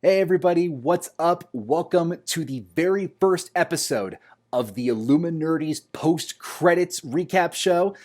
Hey everybody, what's up? Welcome to the very first episode of the Illuminerdi's post-credits recap show.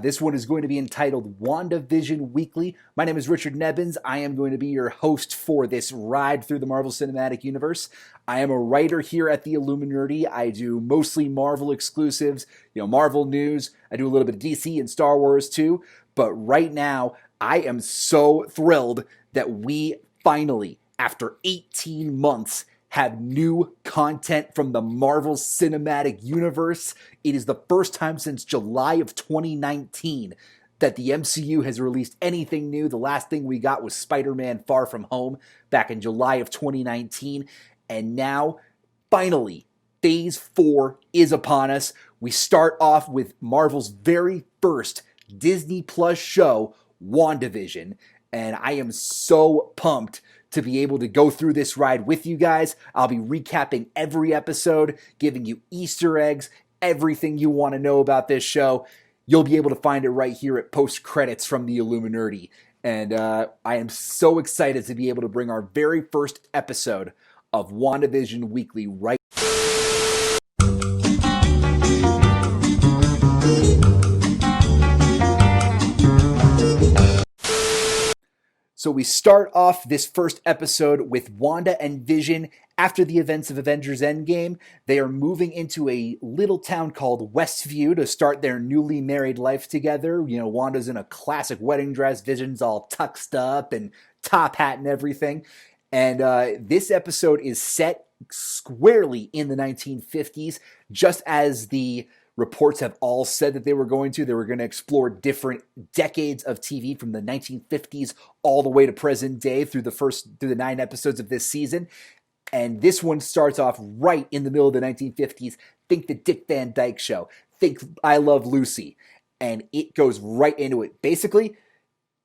This one is going to be entitled WandaVision Weekly. My name is Richard Nebens. I am going to be your host for this ride through the Marvel Cinematic Universe. I am a writer here at the Illuminerdi. I do mostly Marvel exclusives, Marvel news. I do a little bit of DC and Star Wars too. But right now, I am so thrilled that we finally, after 18 months, have new content from the Marvel Cinematic Universe. It is the first time since July of 2019 that the MCU has released anything new. The last thing we got was Spider-Man Far From Home back in July of 2019. And now, finally, Phase 4 is upon us. We start off with Marvel's very first Disney Plus show, WandaVision. And I am so pumped to be able to go through this ride with you guys. I'll be recapping every episode, giving you Easter eggs, everything you want to know about this show. You'll be able to find it right here at Post Credits from the Illuminerdi. And I am so excited to be able to bring our very first episode of WandaVision Weekly right. So we start off this first episode with Wanda and Vision. After the events of Avengers Endgame, they are moving into a little town called Westview to start their newly married life together. Wanda's in a classic wedding dress, Vision's all tucked up and top hat and everything. And this episode is set squarely in the 1950s, just as the reports have all said that they were going to. They were going to explore different decades of TV from the 1950s all the way to present day through the 9 episodes of this season. And this one starts off right in the middle of the 1950s. Think the Dick Van Dyke Show. Think I Love Lucy. And it goes right into it. Basically,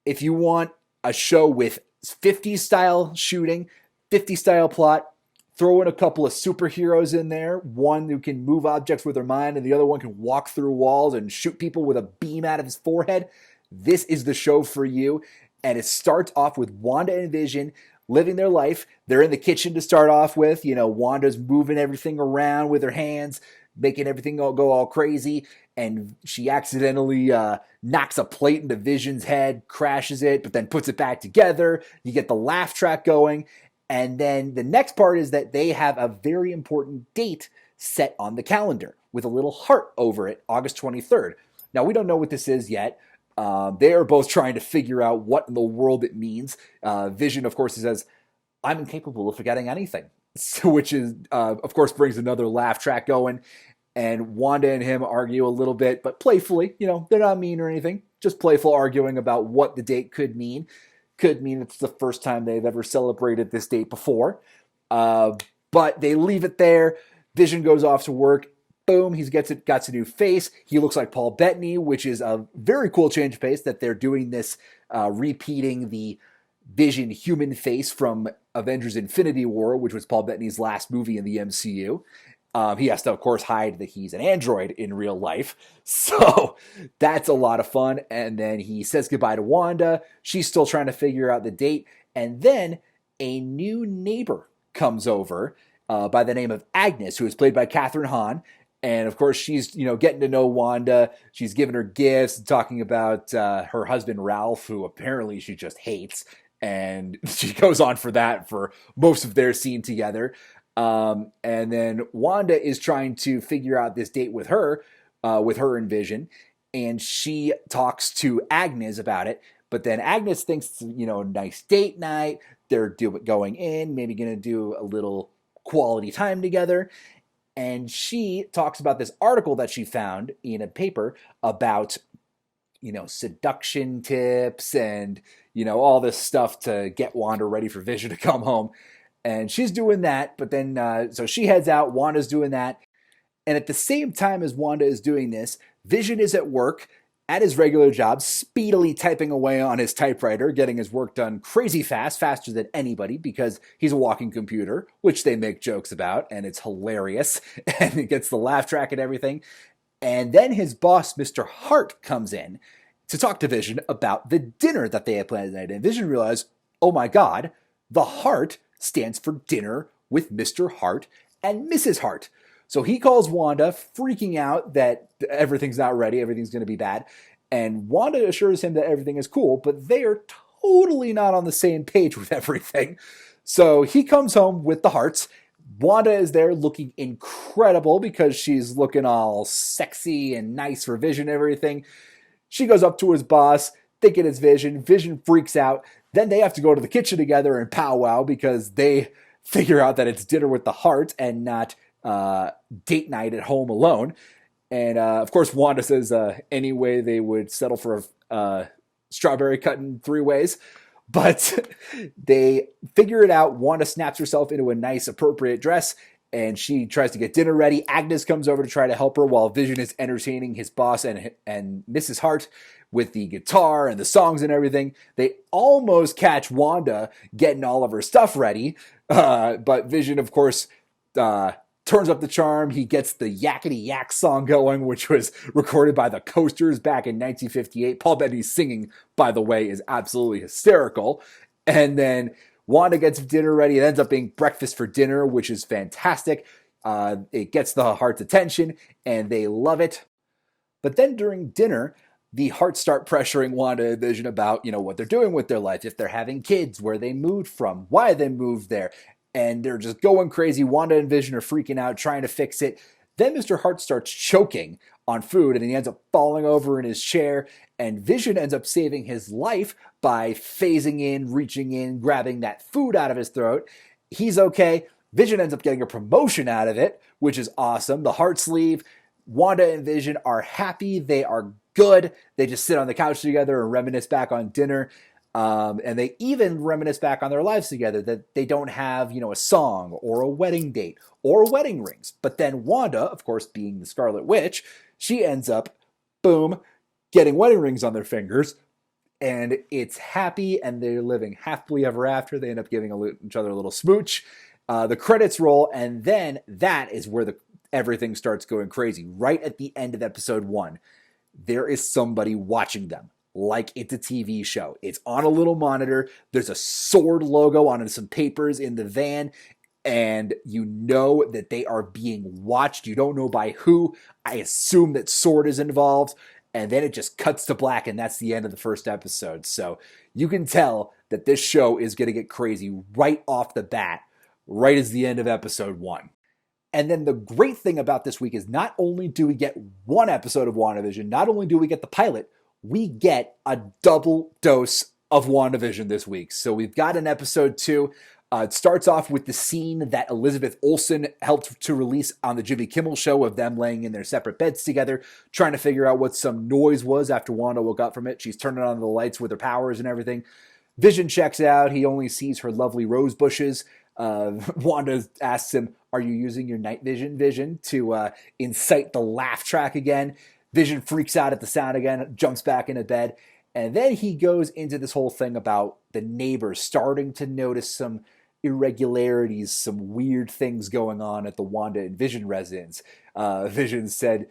if you want a show with 50s style shooting, 50s style plot, throw in a couple of superheroes in there, one who can move objects with their mind and the other one can walk through walls and shoot people with a beam out of his forehead, this is the show for you. And it starts off with Wanda and Vision living their life. They're in the kitchen to start off with. Wanda's moving everything around with her hands, making everything go all crazy. And she accidentally knocks a plate into Vision's head, crashes it, but then puts it back together. You get the laugh track going. And then the next part is that they have a very important date set on the calendar with a little heart over it, August 23rd. Now, we don't know what this is yet. They are both trying to figure out what in the world it means. Vision, of course, says, I'm incapable of forgetting anything, which is, of course, brings another laugh track going. And Wanda and him argue a little bit, but playfully. They're not mean or anything, just playful arguing about what the date could mean. Could mean it's the first time they've ever celebrated this date before. But they leave it there. Vision goes off to work. Boom, he got a new face. He looks like Paul Bettany, which is a very cool change of pace that they're doing this, repeating the Vision human face from Avengers Infinity War, which was Paul Bettany's last movie in the MCU. He has to, of course, hide that he's an android in real life. So that's a lot of fun. And then he says goodbye to Wanda. She's still trying to figure out the date. And then a new neighbor comes over by the name of Agnes, who is played by Kathryn Hahn. And, of course, she's, getting to know Wanda. She's giving her gifts, talking about her husband, Ralph, who apparently she just hates. And she goes on for that for most of their scene together. And then Wanda is trying to figure out this date with her and Vision, and she talks to Agnes about it. But then Agnes thinks, nice date night. They're going in, maybe going to do a little quality time together. And she talks about this article that she found in a paper about, seduction tips and, all this stuff to get Wanda ready for Vision to come home. And she's doing that, but then, so she heads out, Wanda's doing that. And at the same time as Wanda is doing this, Vision is at work, at his regular job, speedily typing away on his typewriter, getting his work done crazy fast, faster than anybody, because he's a walking computer, which they make jokes about, and it's hilarious, and it gets the laugh track and everything. And then his boss, Mr. Hart, comes in to talk to Vision about the dinner that they had planned tonight. And Vision realized, oh my God, the Hart stands for dinner with Mr. Hart and Mrs. Hart. So he calls Wanda, freaking out that everything's not ready, everything's going to be bad. And Wanda assures him that everything is cool, but they are totally not on the same page with everything. So he comes home with the Harts. Wanda is there looking incredible because she's looking all sexy and nice for Vision and everything. She goes up to his boss, thinking it's Vision. Vision freaks out. Then they have to go to the kitchen together and powwow because they figure out that it's dinner with the Harts and not date night at home alone. And of course, Wanda says anyway they would settle for a strawberry cut in 3 ways. But they figure it out. Wanda snaps herself into a nice, appropriate dress, and she tries to get dinner ready. Agnes comes over to try to help her while Vision is entertaining his boss and Mrs. Hart with the guitar and the songs and everything. They almost catch Wanda getting all of her stuff ready, but Vision, of course, turns up the charm. He gets the Yakety Yak song going, which was recorded by the Coasters back in 1958. Paul Bettany's singing, by the way, is absolutely hysterical. And then Wanda gets dinner ready. It ends up being breakfast for dinner, which is fantastic. It gets the Harts' attention, and they love it. But then during dinner, the Harts start pressuring Wanda and Vision about, what they're doing with their life, if they're having kids, where they moved from, why they moved there. And they're just going crazy. Wanda and Vision are freaking out, trying to fix it. Then Mr. Hart starts choking on food, and he ends up falling over in his chair. And Vision ends up saving his life by phasing in, reaching in, grabbing that food out of his throat. He's okay. Vision ends up getting a promotion out of it, which is awesome. The Harts leave. Wanda and Vision are happy. They are good. They just sit on the couch together and reminisce back on dinner. And they even reminisce back on their lives together, that they don't have, a song or a wedding date or wedding rings. But then Wanda, of course, being the Scarlet Witch, she ends up, boom, getting wedding rings on their fingers. And it's happy, and they're living happily ever after. They end up giving each other a little smooch. The credits roll, and then that is where everything starts going crazy. Right at the end of episode 1, there is somebody watching them, like it's a TV show. It's on a little monitor. There's a sword logo on some papers in the van, and you know that they are being watched. You don't know by who. I assume that sword is involved, and then it just cuts to black, and that's the end of the first episode. So you can tell that this show is going to get crazy right off the bat, right as the end of episode 1. And then the great thing about this week is not only do we get 1 episode of WandaVision, not only do we get the pilot, we get a double dose of WandaVision this week. So we've got an episode 2. It starts off with the scene that Elizabeth Olsen helped to release on the Jimmy Kimmel Show of them laying in their separate beds together, trying to figure out what some noise was after Wanda woke up from it. She's turning on the lights with her powers and everything. Vision checks out. He only sees her lovely rose bushes. Wanda asks him, "Are you using your night vision to incite the laugh track again?" Vision freaks out at the sound again, jumps back into bed, and then he goes into this whole thing about the neighbors starting to notice some irregularities, some weird things going on at the Wanda and Vision residence. Vision said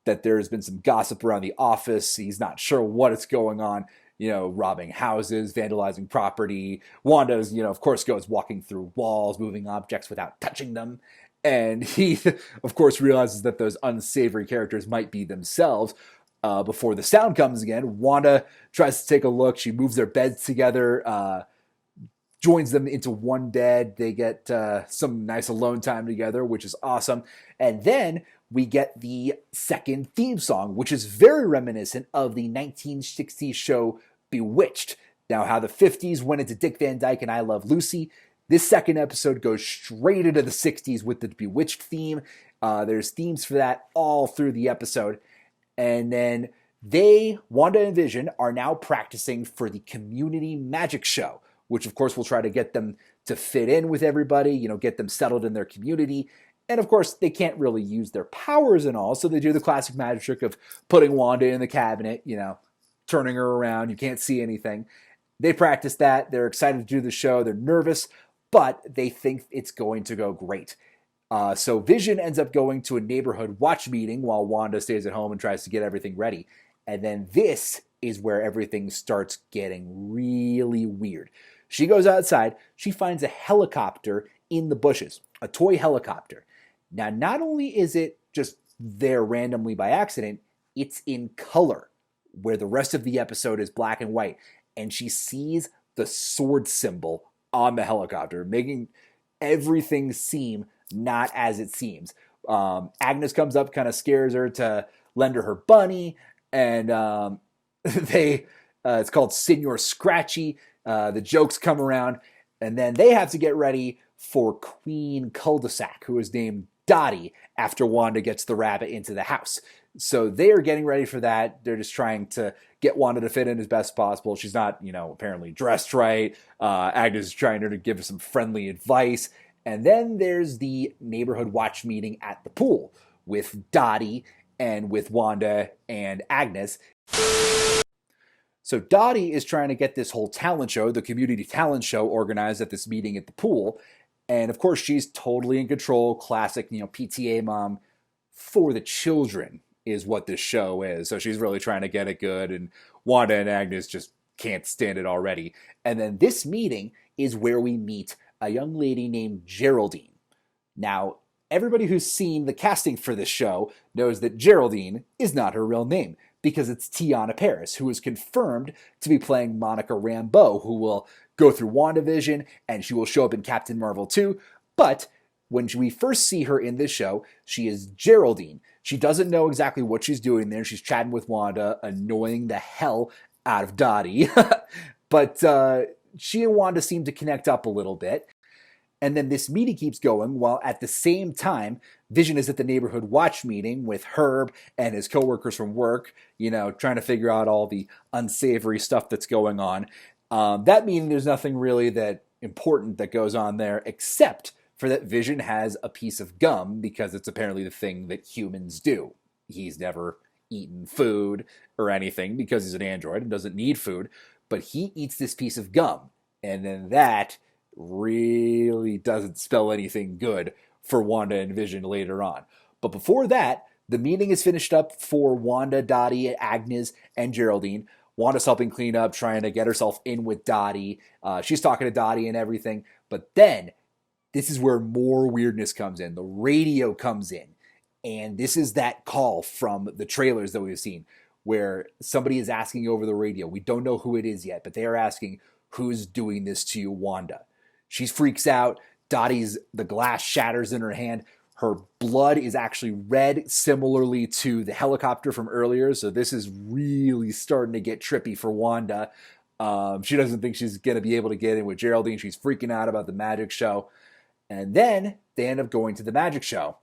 that there's been some gossip around the office. He's not sure what is going on, robbing houses, vandalizing property. Wanda's, of course, goes walking through walls, moving objects without touching them. And he, of course, realizes that those unsavory characters might be themselves. Before the sound comes again, Wanda tries to take a look. She moves their beds together, joins them into one bed. They get some nice alone time together, which is awesome. And then we get the second theme song, which is very reminiscent of the 1960s show Bewitched. Now, how the 50s went into Dick Van Dyke and I Love Lucy, this second episode goes straight into the 60s with the Bewitched theme. There's themes for that all through the episode. And then Wanda and Vision, are now practicing for the community magic show, which of course will try to get them to fit in with everybody, get them settled in their community. And of course, they can't really use their powers and all, so they do the classic magic trick of putting Wanda in the cabinet, turning her around. You can't see anything. They practice that. They're excited to do the show. They're nervous, but they think it's going to go great. So Vision ends up going to a neighborhood watch meeting while Wanda stays at home and tries to get everything ready. And then this is where everything starts getting really weird. She goes outside. She finds a helicopter in the bushes, a toy helicopter. Now, not only is it just there randomly by accident, it's in color, where the rest of the episode is black and white. And she sees the sword symbol on the helicopter, making everything seem not as it seems. Agnes comes up, kind of scares her to lend her bunny, and it's called Senor Scratchy. The jokes come around, and then they have to get ready for Queen Cul-de-sac, who is named Dottie after Wanda gets the rabbit into the house. So they are getting ready for that. They're just trying to get Wanda to fit in as best possible. She's not, apparently dressed right. Agnes is trying to give her some friendly advice. And then there's the neighborhood watch meeting at the pool with Dottie and with Wanda and Agnes. So Dottie is trying to get this whole talent show, the community talent show, organized at this meeting at the pool. And of course, she's totally in control. Classic, PTA mom for the children is what this show is. So she's really trying to get it good. And Wanda and Agnes just can't stand it already. And then this meeting is where we meet a young lady named Geraldine. Now, everybody who's seen the casting for this show knows that Geraldine is not her real name, because it's Teyonah Parris, who is confirmed to be playing Monica Rambeau, who will go through WandaVision, and she will show up in Captain Marvel 2. But when we first see her in this show, she is Geraldine. She doesn't know exactly what she's doing there. She's chatting with Wanda, annoying the hell out of Dottie. But she and Wanda seem to connect up a little bit. And then this meeting keeps going while at the same time, Vision is at the neighborhood watch meeting with Herb and his coworkers from work, trying to figure out all the unsavory stuff that's going on. That meeting, there's nothing really that important that goes on there, except for that Vision has a piece of gum, because it's apparently the thing that humans do. He's never eaten food or anything because he's an android and doesn't need food, but he eats this piece of gum. And then that really doesn't spell anything good for Wanda and Vision later on. But before that, the meeting is finished up for Wanda, Dottie, Agnes, and Geraldine. Wanda's helping clean up, trying to get herself in with Dottie. She's talking to Dottie and everything. But then, this is where more weirdness comes in. The radio comes in. And this is that call from the trailers that we've seen, where somebody is asking over the radio. We don't know who it is yet, but they are asking, "Who's doing this to you, Wanda?" She freaks out. The glass shatters in her hand. Her blood is actually red, similarly to the helicopter from earlier. So this is really starting to get trippy for Wanda. She doesn't think she's going to be able to get in with Geraldine. She's freaking out about the magic show. And then they end up going to the magic show.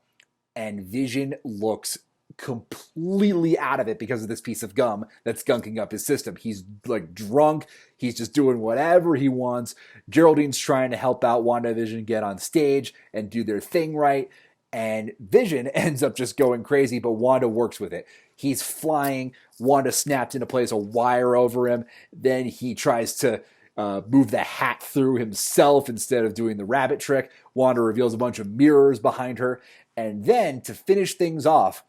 And Vision looks completely out of it because of this piece of gum that's gunking up his system. He's like drunk. He's just doing whatever he wants. Geraldine's trying to help out WandaVision get on stage and do their thing right. And Vision ends up just going crazy, but Wanda works with it. He's flying. Wanda snaps into place, a wire over him. Then he tries to move the hat through himself instead of doing the rabbit trick. Wanda reveals a bunch of mirrors behind her. And then to finish things off,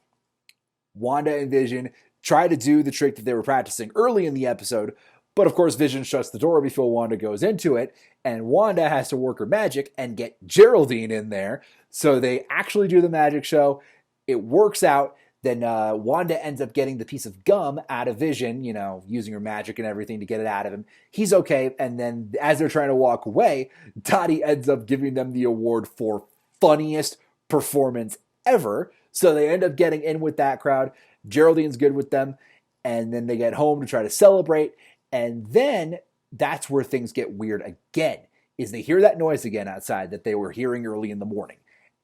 Wanda and Vision try to do the trick that they were practicing early in the episode, but of course Vision shuts the door before Wanda goes into it, and Wanda has to work her magic and get Geraldine in there, so they actually do the magic show. It works out. Then Wanda ends up getting the piece of gum out of Vision, using her magic and everything to get it out of him. He's okay, and then as they're trying to walk away, Dottie ends up giving them the award for funniest performance ever. So they end up getting in with that crowd. Geraldine's good with them. And then they get home to try to celebrate. And then that's where things get weird again, is they hear that noise again outside that they were hearing early in the morning.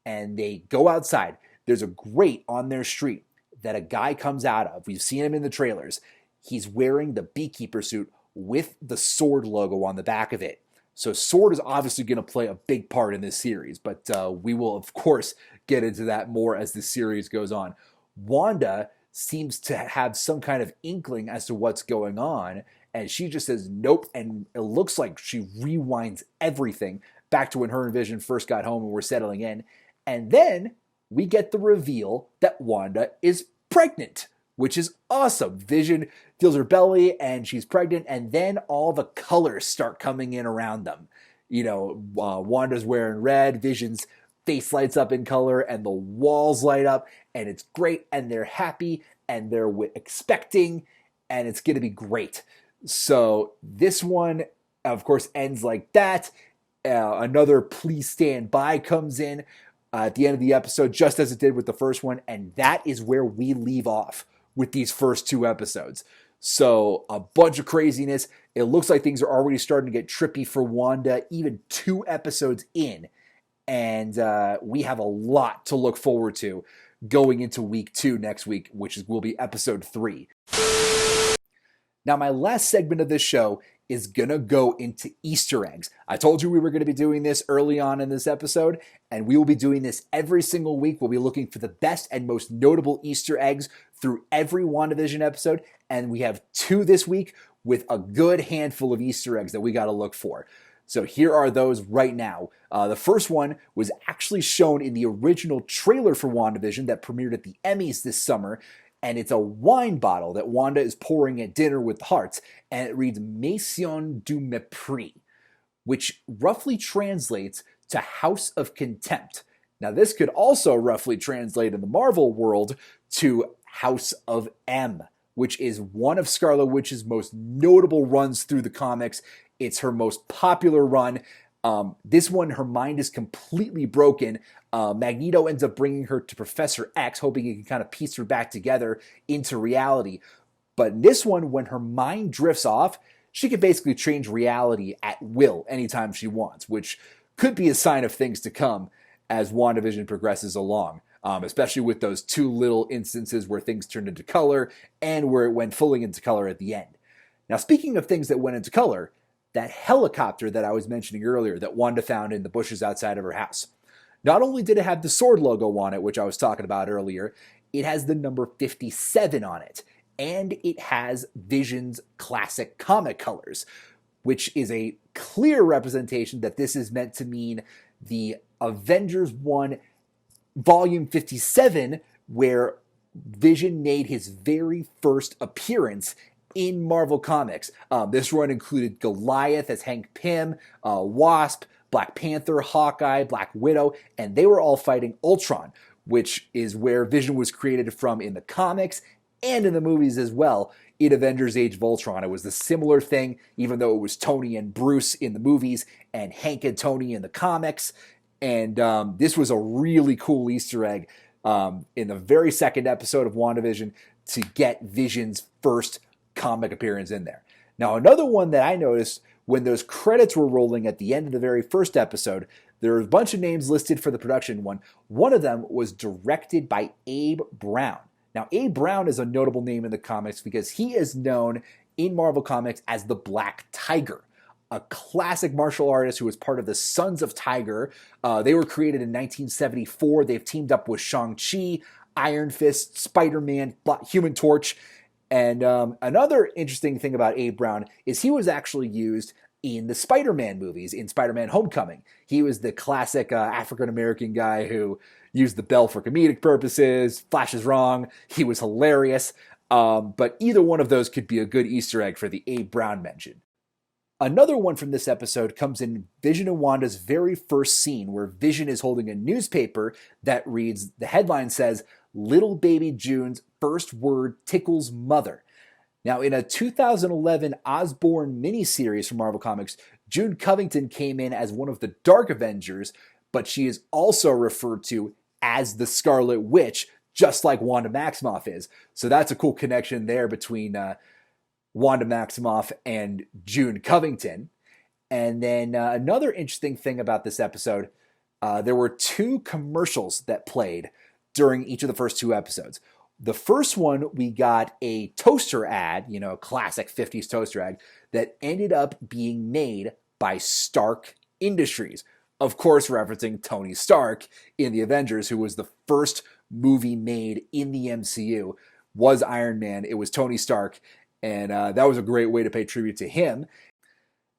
And they go outside. There's a grate on their street that a guy comes out of. We've seen him in the trailers. He's wearing the beekeeper suit with the sword logo on the back of it. So sword is obviously going to play a big part in this series, but we will, of course, get into that more as the series goes on. Wanda seems to have some kind of inkling as to what's going on, and she just says nope, and it looks like she rewinds everything back to when her and Vision first got home and were settling in. And then we get the reveal that Wanda is pregnant which is awesome. Vision feels her belly and she's pregnant, and then all the colors start coming in around them. Wanda's wearing red, Vision's face lights up in color, and the walls light up, and it's great, and they're happy, and they're expecting, and it's going to be great. So this one, of course, ends like that. Another please stand by comes in at the end of the episode, just as it did with the first one, and that is where we leave off with these first two episodes. So a bunch of craziness. It looks like things are already starting to get trippy for Wanda, even 2 episodes in. And we have a lot to look forward to going into week 2 next week, which will be episode 3. Now, my last segment of this show is going to go into Easter eggs. I told you we were going to be doing this early on in this episode, and we will be doing this every single week. We'll be looking for the best and most notable Easter eggs through every WandaVision episode, and we have 2 this week with a good handful of Easter eggs that we got to look for. So here are those right now. The first one was actually shown in the original trailer for WandaVision that premiered at the Emmys this summer, and it's a wine bottle that Wanda is pouring at dinner with the Hearts, and it reads Maison du Mépris, which roughly translates to House of Contempt. Now, this could also roughly translate in the Marvel world to House of M, which is one of Scarlet Witch's most notable runs through the comics. It's her most popular run. This one, her mind is completely broken. Magneto ends up bringing her to Professor X, hoping he can kind of piece her back together into reality. But in this one, when her mind drifts off, she can basically change reality at will anytime she wants, which could be a sign of things to come as WandaVision progresses along, especially with those 2 little instances where things turned into color and where it went fully into color at the end. Now, speaking of things that went into color, that helicopter that I was mentioning earlier that Wanda found in the bushes outside of her house. Not only did it have the sword logo on it, which I was talking about earlier, it has the number 57 on it. And it has Vision's classic comic colors, which is a clear representation that this is meant to mean the Avengers 1 Volume 57, where Vision made his very first appearance in Marvel Comics. This run included Goliath as Hank Pym, Wasp, Black Panther, Hawkeye, Black Widow, and they were all fighting Ultron, which is where Vision was created from in the comics and in the movies as well. In Avengers Age of Ultron, it was the similar thing, even though it was Tony and Bruce in the movies and Hank and Tony in the comics. And this was a really cool Easter egg in the very second episode of WandaVision to get Vision's first comic appearance in there. Now, another one that I noticed when those credits were rolling at the end of the very first episode, there were a bunch of names listed for the production one. One of them was directed by Abe Brown. Now, Abe Brown is a notable name in the comics because he is known in Marvel Comics as the Black Tiger, a classic martial artist who was part of the Sons of Tiger. They were created in 1974. They've teamed up with Shang-Chi, Iron Fist, Spider-Man, Human Torch. And another interesting thing about Abe Brown is he was actually used in the Spider-Man movies, in Spider-Man Homecoming. He was the classic African-American guy who used the bell for comedic purposes. Flash is wrong. He was hilarious. But either one of those could be a good Easter egg for the Abe Brown mention. Another one from this episode comes in Vision and Wanda's very first scene, where Vision is holding a newspaper that reads, the headline says, "Little Baby June's first word tickles mother." Now, in a 2011 Osborn miniseries from Marvel Comics, June Covington came in as one of the Dark Avengers, but she is also referred to as the Scarlet Witch, just like Wanda Maximoff is. So that's a cool connection there between Wanda Maximoff and June Covington. And then another interesting thing about this episode, there were 2 commercials that played during each of the first 2 episodes. The first one, we got a toaster ad, a classic 50s toaster ad, that ended up being made by Stark Industries. Of course, referencing Tony Stark in the Avengers, who was the first movie made in the MCU, was Iron Man. It was Tony Stark, and that was a great way to pay tribute to him.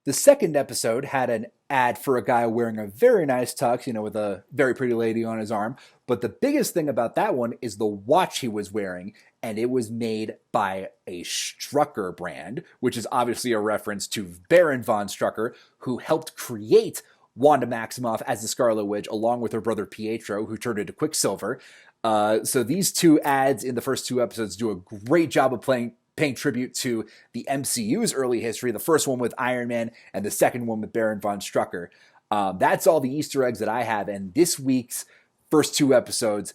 The second episode had an ad for a guy wearing a very nice tux, with a very pretty lady on his arm, But the biggest thing about that one is the watch he was wearing, and it was made by a Strucker brand, which is obviously a reference to Baron von Strucker, who helped create Wanda Maximoff as the Scarlet Witch, along with her brother Pietro, who turned into Quicksilver. So these two ads in the first 2 episodes do a great job of paying tribute to the MCU's early history, the first one with Iron Man and the second one with Baron von Strucker. That's all the Easter eggs that I have, and this week's first 2 episodes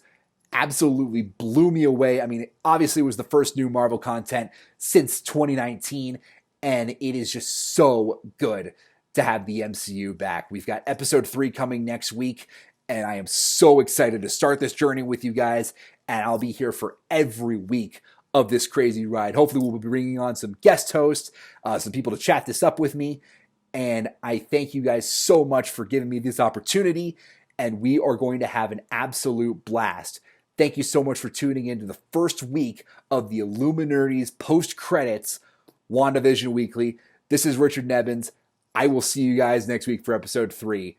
absolutely blew me away. I mean, obviously it was the first new Marvel content since 2019, and it is just so good to have the MCU back. We've got episode 3 coming next week, and I am so excited to start this journey with you guys, and I'll be here for every week of this crazy ride. Hopefully we'll be bringing on some guest hosts, some people to chat this up with me, and I thank you guys so much for giving me this opportunity, and we are going to have an absolute blast. Thank you so much for tuning in to the first week of the Illuminerdi's post-credits WandaVision Weekly. This is Richard Nebens. I will see you guys next week for episode 3.